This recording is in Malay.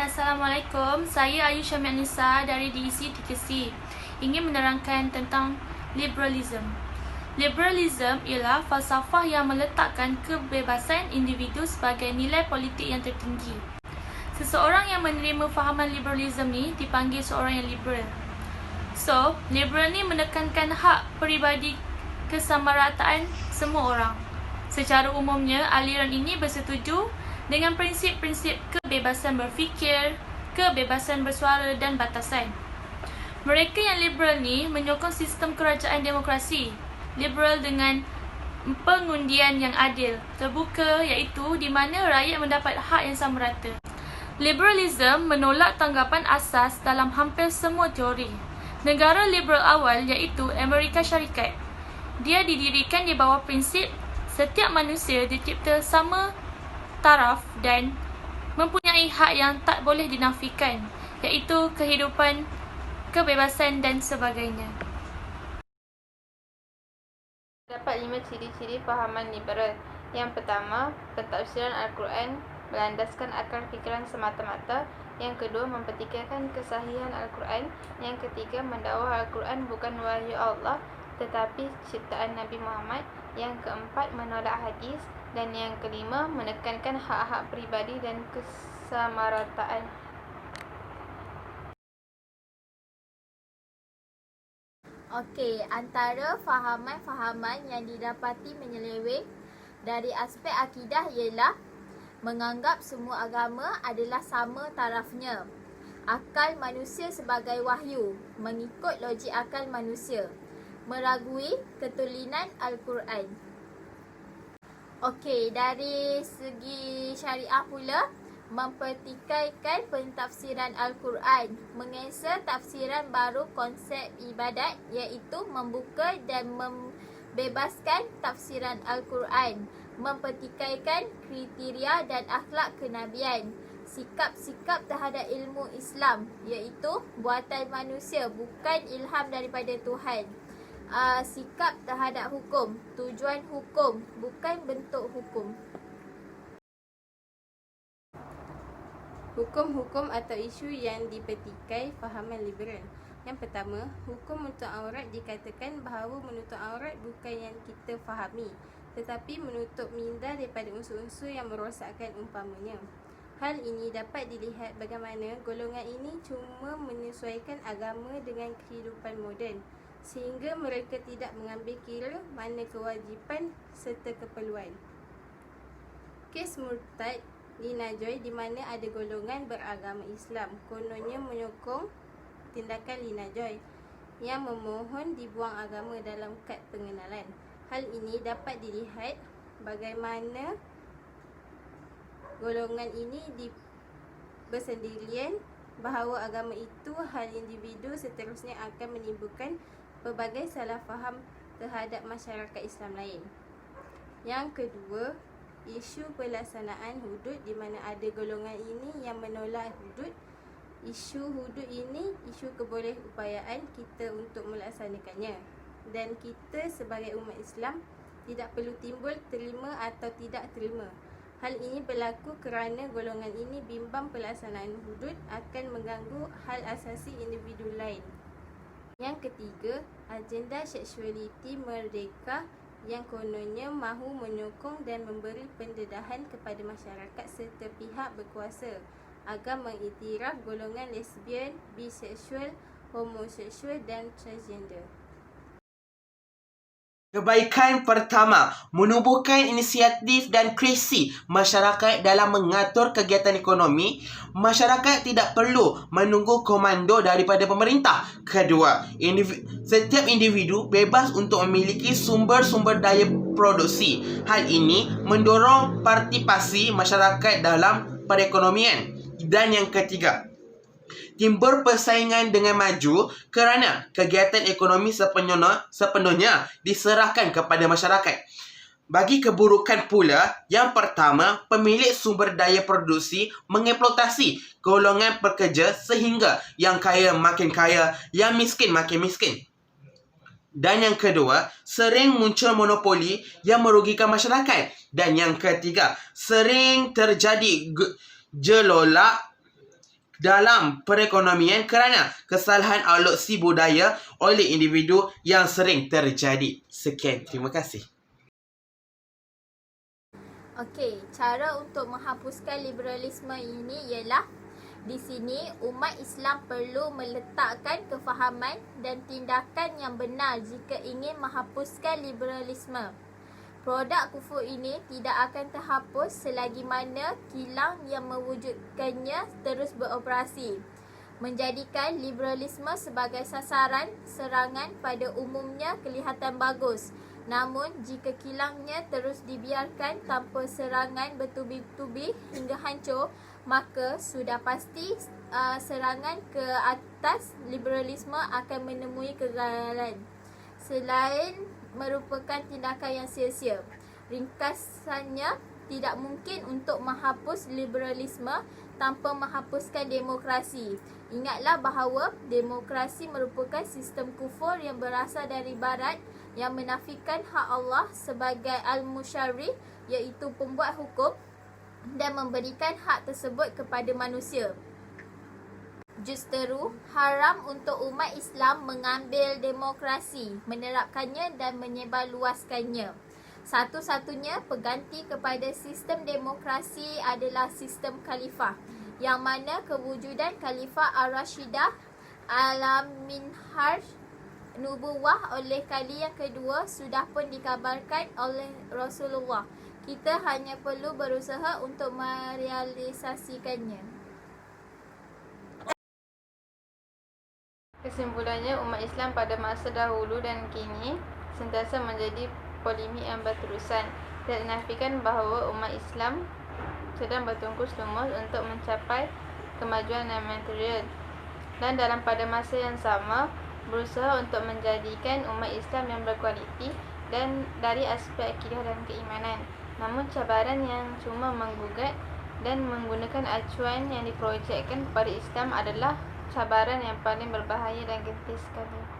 Assalamualaikum. Saya Ayu Syamil Nisa dari DEC TKC. Ingin menerangkan tentang liberalism. Liberalism ialah falsafah yang meletakkan kebebasan individu sebagai nilai politik yang tertinggi. Seseorang yang menerima fahaman liberalism ni dipanggil seorang yang liberal. So, liberal ni menekankan hak peribadi kesamarataan semua orang. Secara umumnya, aliran ini bersetuju dengan prinsip-prinsip kebebasan berfikir, kebebasan bersuara dan batasan. Mereka yang liberal ni menyokong sistem kerajaan demokrasi. Liberal dengan pengundian yang adil, terbuka, iaitu di mana rakyat mendapat hak yang sama rata. Liberalism menolak tanggapan asas dalam hampir semua teori. Negara liberal awal iaitu Amerika Syarikat. Dia didirikan di bawah prinsip setiap manusia dicipta sama taraf dan mempunyai hak yang tak boleh dinafikan, iaitu kehidupan, kebebasan dan sebagainya. Terdapat 5 ciri-ciri fahaman liberal. Yang pertama, pentafsiran Al-Quran berlandaskan akal fikiran semata-mata. Yang kedua, mempertikaikan kesahihan Al-Quran. Yang ketiga, mendakwa Al-Quran bukan wahyu Allah tetapi ciptaan Nabi Muhammad. Yang keempat, menolak hadis. Dan yang kelima, menekankan hak-hak peribadi dan kesamarataan. Okey, antara fahaman-fahaman yang didapati menyeleweng dari aspek akidah ialah menganggap semua agama adalah sama tarafnya. Akal manusia sebagai wahyu, mengikut logik akal manusia. Meragui ketulinan Al-Quran. Okey, dari segi syariah pula, mempertikaikan pentafsiran Al-Quran, mengesah tafsiran baru konsep ibadat iaitu membuka dan membebaskan tafsiran Al-Quran, mempertikaikan kriteria dan akhlak kenabian, sikap-sikap terhadap ilmu Islam iaitu buatan manusia bukan ilham daripada Tuhan. Sikap terhadap hukum, tujuan hukum bukan bentuk hukum. Hukum-hukum atau isu yang dipertikai fahaman liberal. Yang pertama, hukum menutup aurat dikatakan bahawa menutup aurat bukan yang kita fahami, tetapi menutup minda daripada unsur-unsur yang merosakkan umpamanya. Hal ini dapat dilihat bagaimana golongan ini cuma menyesuaikan agama dengan kehidupan moden, sehingga mereka tidak mengambil kira mana kewajipan serta keperluan. Kes murtad Lina Joy di mana ada golongan beragama Islam kononnya menyokong tindakan Lina Joy yang memohon dibuang agama dalam kad pengenalan. Hal ini dapat dilihat bagaimana golongan ini bersendirian bahawa agama itu hal individu seterusnya akan menimbulkan pelbagai salah faham terhadap masyarakat Islam lain. Yang kedua, isu pelaksanaan hudud di mana ada golongan ini yang menolak hudud. Isu hudud ini isu kebolehupayaan kita untuk melaksanakannya, dan kita sebagai umat Islam tidak perlu timbul terima atau tidak terima. Hal ini berlaku kerana golongan ini bimbang pelaksanaan hudud akan mengganggu hal asasi individu lain. Yang ketiga, agenda seksualiti merdeka yang kononnya mahu menyokong dan memberi pendedahan kepada masyarakat serta pihak berkuasa agar mengiktiraf golongan lesbian, biseksual, homoseksual dan transgender. Kebaikan pertama, menubuhkan inisiatif dan kreasi masyarakat dalam mengatur kegiatan ekonomi. Masyarakat tidak perlu menunggu komando daripada pemerintah. Kedua, setiap individu bebas untuk memiliki sumber-sumber daya produksi. Hal ini mendorong partisipasi masyarakat dalam perekonomian. Dan yang ketiga, timbul persaingan dengan maju kerana kegiatan ekonomi sepenuhnya diserahkan kepada masyarakat. Bagi keburukan pula, yang pertama, pemilik sumber daya produksi mengeksploitasi golongan pekerja sehingga yang kaya makin kaya, yang miskin makin miskin. Dan yang kedua, sering muncul monopoli yang merugikan masyarakat. Dan yang ketiga, sering terjadi gelolak dalam perekonomian kerana kesalahan aloksi budaya oleh individu yang sering terjadi. Sekian, terima kasih. Okey, cara untuk menghapuskan liberalisme ini ialah di sini umat Islam perlu meletakkan kefahaman dan tindakan yang benar jika ingin menghapuskan liberalisme. Produk kufur ini tidak akan terhapus selagi mana kilang yang mewujudkannya terus beroperasi. Menjadikan liberalisme sebagai sasaran serangan pada umumnya kelihatan bagus. Namun, jika kilangnya terus dibiarkan tanpa serangan bertubi-tubi hingga hancur, maka sudah pasti serangan ke atas liberalisme akan menemui kegagalan. Selain merupakan tindakan yang sia-sia. Ringkasannya, tidak mungkin untuk menghapus liberalisme tanpa menghapuskan demokrasi. Ingatlah bahawa demokrasi merupakan sistem kufur yang berasal dari barat yang menafikan hak Allah sebagai al-musyarri, iaitu pembuat hukum, dan memberikan hak tersebut kepada manusia. Justeru, haram untuk umat Islam mengambil demokrasi, menerapkannya dan menyebarluaskannya. Satu-satunya pengganti kepada sistem demokrasi adalah sistem khalifah, yang mana kewujudan Khalifah Ar-Rashidah ala minhaj nubuwah oleh kali yang kedua sudah pun dikabarkan oleh Rasulullah. Kita hanya perlu berusaha untuk merealisasikannya. Kesimpulannya, umat Islam pada masa dahulu dan kini sentiasa menjadi polemik yang berterusan. Tidak dinafikan bahawa umat Islam sedang bertungkus lumus untuk mencapai kemajuan yang material, dan dalam pada masa yang sama berusaha untuk menjadikan umat Islam yang berkualiti dan dari aspek akidah dan keimanan. Namun cabaran yang cuma menggugat dan menggunakan acuan yang diprojekkan kepada Islam adalah cabaran yang paling berbahaya dan genting sekali.